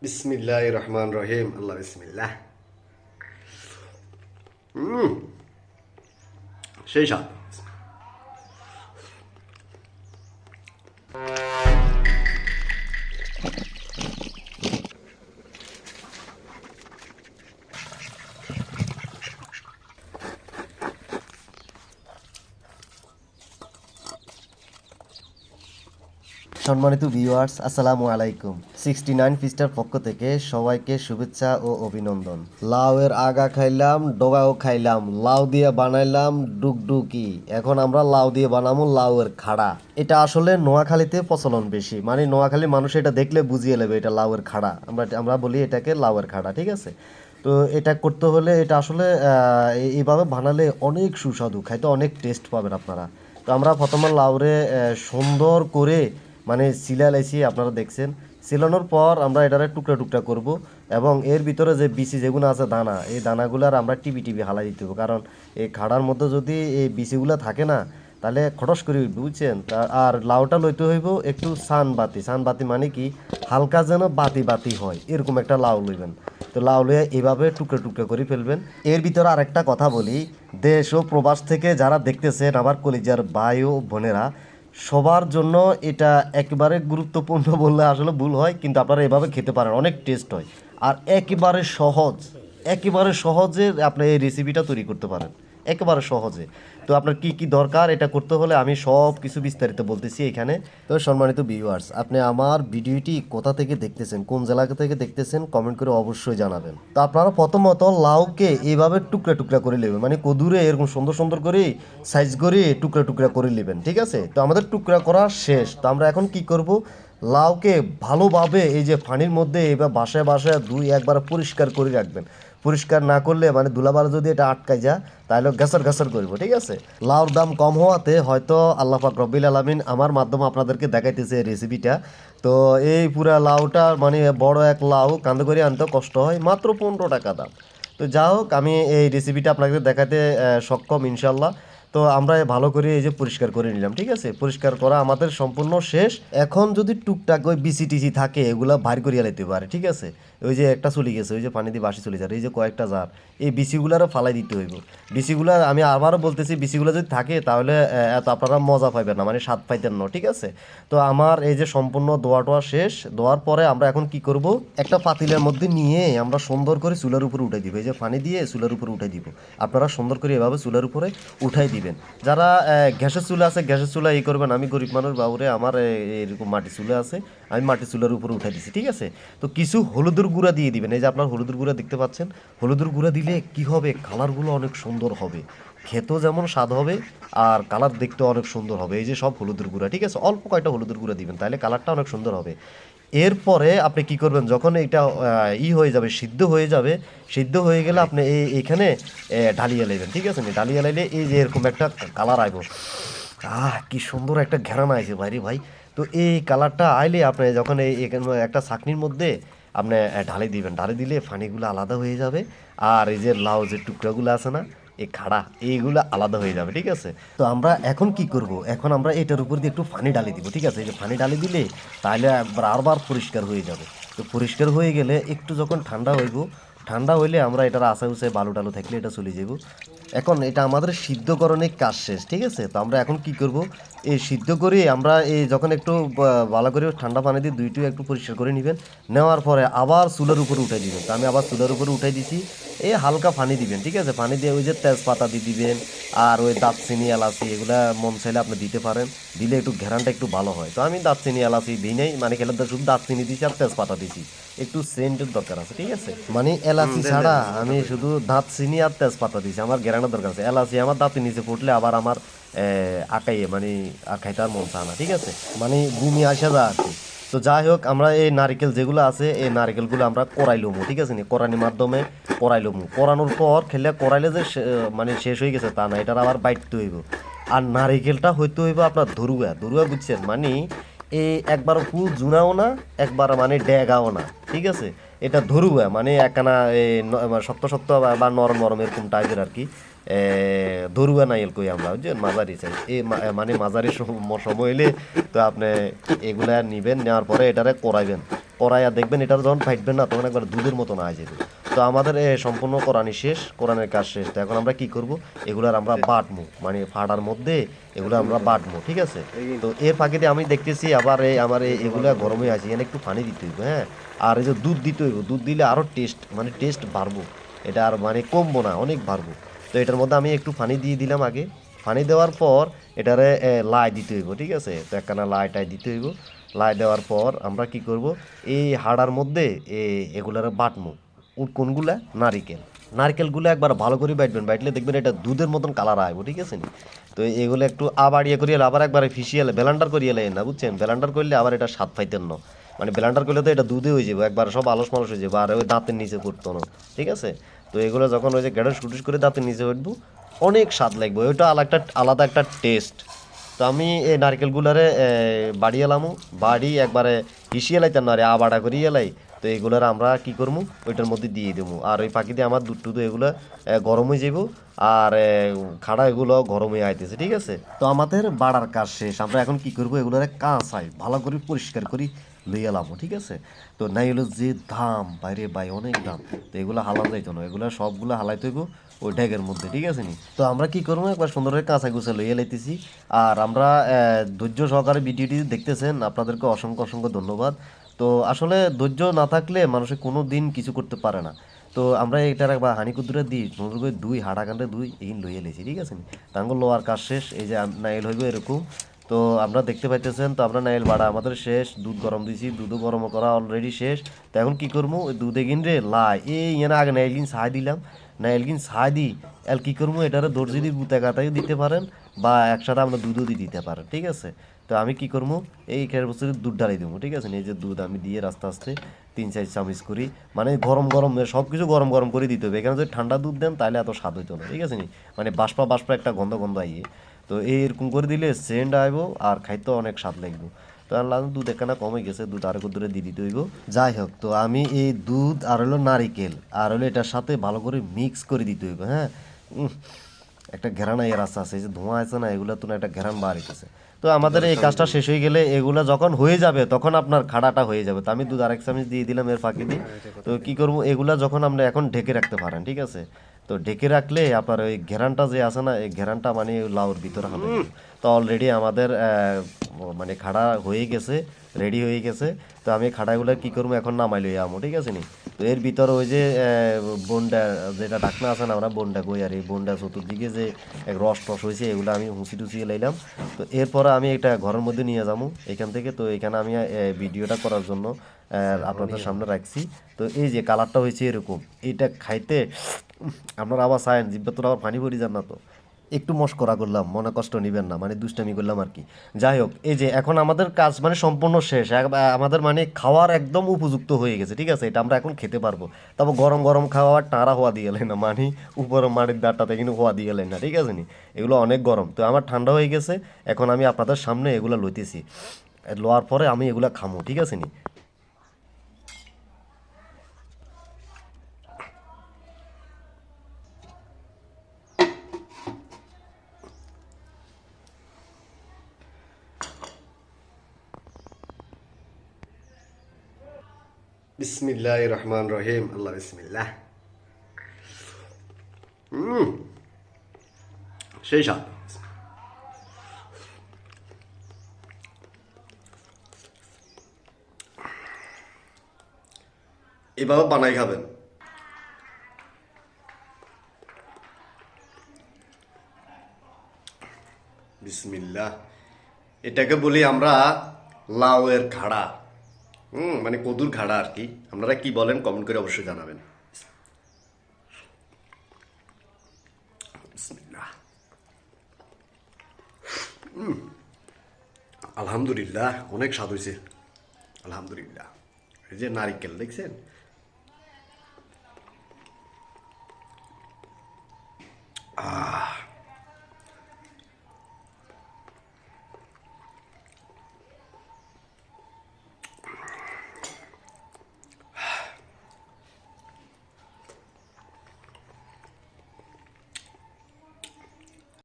বিসমিল্লাহির রহমান রহিম। আল্লাহ বিসমিল্লাহ। সেই সাথ সম্মানিত ভিউয়ার্স, আসসালামু আলাইকুম। 69 পৃষ্ঠার পক্ষ থেকে সবাইকে শুভেচ্ছা ও অভিনন্দন। লাউয়ের আগা খাইলাম, ডগাও খাইলাম, লাউ দিয়ে বানাইলাম ডুগডুগি। এখন আমরা লাউ দিয়ে বানাবো লাউয়ের খাড়া। এটা আসলে নোয়াখালীতে প্রচলন বেশি, মানে নোয়াখালীর মানুষ এটা দেখলে বুঝিয়ে নেবে এটা লাউয়ের খাড়া। আমরা বলি এটাকে লাউয়ের খাড়া, ঠিক আছে। তো এটা করতে হলে এটা আসলে এইভাবে বানালে অনেক সুস্বাদু, খাইতে অনেক টেস্ট পাবেন আপনারা। তো আমরা প্রথমে লাউরে সুন্দর করে মানে সিলাইছি, আপনারা দেখছেন। সিলানোর পর আমরা এটারে টুকরা টুকরা করব এবং এর ভিতরে যে বিচি যেগুলো আছে দানা, এই দানাগুলার আমরা টিপি টিপি হালাই দিতে হবে, কারণ এই খাড়ার মধ্যে যদি এই বিচিগুলো থাকে না তাহলে খটস করে উঠবে, বুঝছেন। আর লাউটা লইতে হইব একটু সানবাতি মানে কি হালকা যেন বাতি বাতি হয় এরকম একটা লাউ লইবেন। তো লাউ লইয়া এভাবে টুকরা টুকরা করে ফেলবেন। এর ভিতরে আরেকটা কথা বলি, দেশ ও প্রবাস থেকে যারা দেখতেছেন আমার কলিজার ভাই ও বোনেরা, সবার জন্য এটা একেবারে গুরুত্বপূর্ণ বললে আসলে ভুল হয়, কিন্তু আপনারা এভাবে খেতে পারেন, অনেক টেস্ট হয়। আর একেবারে সহজে আপনি এই রেসিপিটা তৈরি করতে পারেন, একেবারে সহজে। তো আপনার কি কি দরকার এটা করতে হলে আমি সব কিছু বিস্তারিত বলতেছি এখানে। তো সম্মানিত ভিউয়ার্স, আপনি আমার ভিডিওটি কোথা থেকে দেখতেছেন, কোন জেলা থেকে দেখতেছেন, কমেন্ট করে অবশ্যই জানাবেন। তো আপনারা প্রথমত লাউকে এইভাবে টুকরা টুকরা করে নেবেন, মানে কদুরে এরকম সুন্দর সুন্দর করে সাইজ করে টুকরা টুকরা করে নেবেন, ঠিক আছে। তো আমাদের টুকরা করা শেষ। তো আমরা এখন কি করব, লাউকে ভালোভাবে এই যে পানির মধ্যে এবার বাসায় বাসায় দুই একবার পরিষ্কার করে রাখবেন। পরিষ্কার না করলে মানে ধুলাবালি যদি এটা আটকায় যায় তাহলে ঘাসার ঘাসার করবো, ঠিক আছে। লাউর দাম কম হওয়াতে হয়তো আল্লাহ পাক রব্বিল আলামিন আমার মাধ্যমে আপনাদেরকে দেখাইতেছে এই রেসিপিটা। তো এই পুরা লাউটা মানে বড় এক লাউ কান্দে করে আনতে কষ্ট হয়, মাত্র 15 টাকা দাম। তো যা হোক, আমি এই রেসিপিটা আপনাদের দেখাতে সক্ষম ইনশাল্লাহ। তো আমরা ভালো করে এই যে পরিষ্কার করে নিলাম, ঠিক আছে। পরিষ্কার করা আমাদের সম্পূর্ণ শেষ। এখন যদি টুকটাক ওই বিসি টিসি থাকে এগুলা বাইর করিয়া লাইতে পারে, ঠিক আছে। ওই যে একটা চলে গেছে, ওই যে পানি দিয়ে বাসি চলে যায়, এই যে কয়েকটা জার, এই বিসিগুলারও ফালাই দিতে হইব। বিসিগুলা আমি আবারও বলতেছি, বিসিগুলা যদি থাকে তাহলে এত আপনারা মজা পাইবেন না, মানে স্বাদ পাইতেন না, ঠিক আছে। তো আমার এই যে সম্পূর্ণ দোয়া টোয়া শেষ। দোয়ার পরে আমরা এখন কি করব, একটা পাতিলের মধ্যে নিয়ে আমরা সুন্দর করে চুলার উপরে উঠাই দিব। এই যে পানি দিয়ে চুলার উপরে উঠাই দিব, আপনারা সুন্দর করে এভাবে চুলার উপরে উঠাই দিবেন। যারা গ্যাসের চুলা আছে গ্যাসের চুলা ই করবেন, আমি গরিব মানুষ বাবুরে, আমার এরকম মাটির চুলা আছে, আমি মাটির চুলার উপরে উঠাই দিছি, ঠিক আছে। তো কিছু হলুদের গুঁড়া দিয়ে দিবেন, এই যে আপনার হলুদের গুঁড়া দেখতে পাচ্ছেন। হলুদের গুঁড়া দিলে কি হবে, কালারগুলো অনেক সুন্দর হবে, খেতেও যেমন স্বাদ হবে আর কালার দেখতেও অনেক সুন্দর হবে। এই যে সব হলুদের গুঁড়া, ঠিক আছে, অল্প কয়টা হলুদের গুঁড়া দিবেন, তাহলে কালারটা অনেক সুন্দর হবে। এরপরে আপনি কি করবেন, যখন এটা হয়ে যাবে, সিদ্ধ হয়ে যাবে, সিদ্ধ হয়ে গেলে আপনি এইখানে ঢালিয়ে নেবেন, ঠিক আছে। ঢালিয়ে লাইলে এই যে এরকম একটা কালার আইব, কি সুন্দর একটা ঘেরানো আইছে ভাই ভাই। তো এই কালারটা আইলে আপনি যখন এখানে একটা ছাঁকনির মধ্যে আপনি ঢালি দিবেন, ঢালি দিলে পানিগুলো আলাদা হয়ে যাবে। আর এই যে লাউ যে টুকরাগুলো আছে না, এই খাড়া, এইগুলো আলাদা হয়ে যাবে, ঠিক আছে। তো আমরা এখন কি করব, এখন আমরা এটার উপর দিয়ে একটু পানি ঢালি দিব, ঠিক আছে। এই যে পানি ঢালি দিলে তাহলে বারবার পরিষ্কার হয়ে যাবে। তো পরিষ্কার হয়ে গেলে একটু যখন ঠান্ডা হইব, ঠান্ডা হইলে আমরা এটার আশা উষে বালু টালু থাকলে এটা চলে যাব। এখন এটা আমাদের সিদ্ধকরণের কাজ শেষ, ঠিক আছে। তো আমরা এখন কি করব, এই সিদ্ধ করে আমরা এই যখন একটু ভালো করে ঠান্ডা পানি দিয়ে দুইটু একটু পরিষ্কার করে নেবেন। নেওয়ার পরে আবার চুলার উপরে উঠাই দিবেন। তো আমি আবার চুলার উপরে উঠাই দিছি, এই হালকা পানি দিবেন, ঠিক আছে। পানি দিয়ে ওই যে তেজপাতা দিয়ে দিবেন, আর ওই দারচিনি এলাচি এগুলা মন চাইলে আপনি দিতে পারেন, দিলে একটু ঘেরানটা একটু ভালো হয়। তো আমি দারচিনি এলাচি দিই নাই, মানে খেলে শুধু দারচিনি দিছি আর তেজপাতা দিছি, একটু সেন্টের দরকার আছে, ঠিক আছে। মানে এলাচি ছাড়া আমি শুধু দারচিনি আর তেজপাতা দিছি, আমার ঘেরানোর দরকার আছে। এলাচি আমার দাঁতের নিচে ফুটলে আবার আমার আকাইয়ে মানে আর খাইতে আর মন চায় না, ঠিক আছে, মানে বমি আসা যায় আর কি। তো যাই হোক, আমরা এই নারিকেল যেগুলো আছে এই নারিকেলগুলো আমরা কড়াই লমু, ঠিক আছে, কড়ানির মাধ্যমে কড়াই লমু। কড়ানোর পর খেলে কড়াইলে যে মানে শেষ হয়ে গেছে তা না, এটার আবার বাইটতে হইব। আর নারিকেলটা হইতে হইব আপনার ধরুয়া ধরুয়া, বুঝছেন, মানে এই একবার ফুল জুনাও না, একবার মানে ড্যাগাও না, ঠিক আছে। এটা ধরুয়া মানে একখানা শক্ত শক্ত বা নরম নরম এরকম টাইপের আর কি। ধরুয়া নাইল কই আমরা, বুঝছেন, মাঝারি চাই এই মানে মাঝারি সময় হইলে তো আপনি এগুলা নিবেন, নেওয়ার পরে এটারে করাইবেন। করাইয়া দেখবেন এটা যখন ফাইটবেন না তখন একবার দুধের মতো না যাবে। তো আমাদের সম্পূর্ণ কোরআনই শেষ, কোরআনের কাজ শেষ। তো এখন আমরা কি করব, এগুলার আমরা বাটমু, মানে ফাটার মধ্যে এগুলো আমরা বাটমু, ঠিক আছে। তো এর ফাঁকে আমি দেখতেছি আবার আমার এগুলা গরমে আছে, এখানে একটু পানি দিতে হইব, হ্যাঁ। আর এই যে দুধ দিতে হইব, দুধ দিলে আরও টেস্ট, মানে টেস্ট বাড়বো, এটা আর মানে কমবো না, অনেক বাড়বো। তো এটার মধ্যে আমি একটু পানি দিয়ে দিলাম আগে। পানি দেওয়ার পর এটারে লাই দিতে হইব, ঠিক আছে। তো একখানা লাইটাই দিতে হইব। লাই দেওয়ার পর আমরা কি করব, এই হাড়ার মধ্যে এগুলারে বাটমু। কোনগুলা, নারিকেল, নারকেলগুলো একবার ভালো করে বাইটবেন, বাইটলে দেখবেন এটা দুধের মতন কালার আসবো, ঠিক আছে নি। তো এগুলো একটু আবার ইয়ে করিয়ে আবার একবার ফিসিয়ালে ব্লেন্ডার করিয়ে লেন না, বুঝছেন। ব্লেন্ডার করলে আবার এটা স্বাদ পাইতেন না, মানে ব্লেন্ডার করলে তো এটা দুধে হয়ে যাবে, একবার সব আলস মালস হয়ে যাবে, আর ওই দাঁতের নিচে পড়তো না, ঠিক আছে। তো এগুলো যখন ওই যে গ্যাডাস কুটুস করে দাঁতের নিচে উঠবো, অনেক স্বাদ লাগবে, ওইটা আলাদা একটা টেস্ট। তো আমি এই নারকেলগুলারে বাড়ি এলামু, বাড়ি একবারে হিসিয়ে লাইতাম না রে, আবাড়া করিয়ে এলাই। তো এগুলার আমরা কি করবো, ওইটার মধ্যে দিয়ে দেবো। আর ওই পাখি দিয়ে আমার দুধ টুধু এগুলো গরম হয়ে যাবো, আর খাড়া এগুলো গরম হয়ে আইতেছে, ঠিক আছে। তো আমাদের বাড়ার কাজ শেষ, আমরা এখন কি করবো, এগুলোরে কাঁচাই ভালো করে পরিষ্কার করি লইয়া লামো, ঠিক আছে। তো নাই হলো যে দাম বাইরে বাই অনেক দাম, তো এগুলো হালান যাইতো না, এগুলো সবগুলো হালাইতে হইব ওই ড্যাগের মধ্যে, ঠিক আছে নি। তো আমরা কি করবো, একবার সুন্দর করে কাঁচা গুছা লইয়া লাইতেছি। আর আমরা ধৈর্য সহকারে ভিডিওটি দেখতেছেন, আপনাদেরকে অসংখ্য অসংখ্য ধন্যবাদ। তো আসলে ধৈর্য না থাকলে মানুষে কোনো দিন কিছু করতে পারে না। তো আমরা এটার একবার হানি কুদ্দুরে দিই সুন্দর করে দুই হাড়া কাণ্ডে দুই এই লইয়ে লেছি, ঠিক আছে নি। তাঙ্গ লোয়ার কাজ শেষ, এই যে নাইল হইব এরকম। তো আমরা দেখতে পাইতেছেন, তো আমরা নাইল বাড়া আমাদের শেষ, দুধ গরম দিছি, দুধও গরম করা অলরেডি শেষ। তো এখন কি করবো, ওই দুধে গিন রে লাই এই ইয়ানা আগে নাইল গিন ছাই দিলাম, নাইল গিন ছাই দিই। এল কি করবো, এটারে দর্জি দিয়ে গুতা গাতাই দিতে পারেন, বা একসাথে আমরা দুধও দিয়ে দিতে পারেন, ঠিক আছে। তো আমি কি করবো, এই খেয়ার বছর দুধ ঢালাই দেবো, ঠিক আছে। এই যে দুধ আমি দিয়ে আস্তে আস্তে 3-4 চামচ করি, মানে গরম গরম সব কিছু গরম গরম করে দিতে হবে। এখানে যদি ঠান্ডা দুধ দেন তাহলে এত স্বাদ হইতো না, ঠিক আছে নি, মানে বাষ্পা বাষ্পা একটা গন্ধ গন্ধ আইয়ে। তো এরকম করে দিলে সেন্ট আইব আর খাইতে অনেক স্বাদ লাগবে। তো আনলাম দুধ একখানা কমে গেছে, দুধ আরো দূরে দিয়ে দিতে হইব। যাই হোক, তো আমি এই দুধ আর হলো নারিকেল আর হলো এটার সাথে ভালো করে মিক্স করে দিতে হইব, হ্যাঁ। একটা ঘেরান এর রাস্তা আছে, এই যে ধোঁয়া আছে না, এগুলো তো না একটা ঘেরান বার হইতেছে। তো আমাদের এই কাজটা শেষ হয়ে গেলে এগুলো যখন হয়ে যাবে তখন আপনার খাড়াটা হয়ে যাবে। তো আমি দুধ আরেক চামচ দিয়ে দিলাম এর ফাঁকে দিয়ে। তো কি করবো, এগুলা যখন আপনি এখন ঢেকে রাখতে পারেন, ঠিক আছে। তো ঢেকে রাখলে আপনার ওই ঘেরানটা যে আছে না, এই ঘেরানটা মানে লাউর ভিতরে হবে। তো অলরেডি আমাদের মানে খাড়া হয়ে গেছে, রেডি হয়ে গেছে। তো আমি খাড়াগুলো কি করবো, এখন নামাই লই আমো, ঠিক আছে নি। তো এর ভিতরে ওই যে বনডা যেটা ডাকনা আছে না, আমরা বনডা কই, আর এই বনডা চতুর্দিকে যে এক রস টস হয়েছে এগুলো আমি হুঁচি টুচি লাইলাম। তো এরপরে আমি এটা ঘরের মধ্যে নিয়ে যাবো এখান থেকে। তো এখানে আমি ভিডিওটা করার জন্য আপনাদের সামনে রাখছি। তো এই যে কালারটা হয়েছে এরকম, এটা খাইতে আপনারা আবার চায়েন জিব্বা তো আবার পানি পড়ি যান না। তো একটু মস্করা করলাম, মনে কষ্ট নিবেন না, মানে দুষ্টামি করলাম আর কি। যাই হোক, এই যে এখন আমাদের কাজ মানে সম্পূর্ণ শেষ, আমাদের মানে খাওয়ার একদম উপযুক্ত হয়ে গেছে, ঠিক আছে। এটা আমরা এখন খেতে পারবো। তবে গরম গরম খাওয়ার টাড়া হওয়া দিয়ে গেলেন না, মানে উপরে মাটির দাঁড়টাতে কিন্তু হওয়া দিয়ে গেলেন না, ঠিক আছে নি। এগুলো অনেক গরম, তো আমার ঠান্ডা হয়ে গেছে। এখন আমি আপনাদের সামনে এগুলো লইতেছি, লোয়ার পরে আমি এগুলা খামো, ঠিক আছে নি। বিসমিল্লাহ রহমান রহিম, আল্লাহ বিসমিল্লাহ। সেই স্বাদ। এভাবে বানাই খাবেন। বিসমিল্লাহ। এটাকে বলি আমরা লাউয়ের খাড়া, মানে কদুর খাড়া আর কি। আপনারা কি বলেন কমেন্ট করে অবশ্যই জানাবেন। বিসমিল্লাহ। আলহামদুলিল্লাহ, অনেক স্বাদ হয়েছে, আলহামদুলিল্লাহ। এই যে নারিকেল দেখছেন,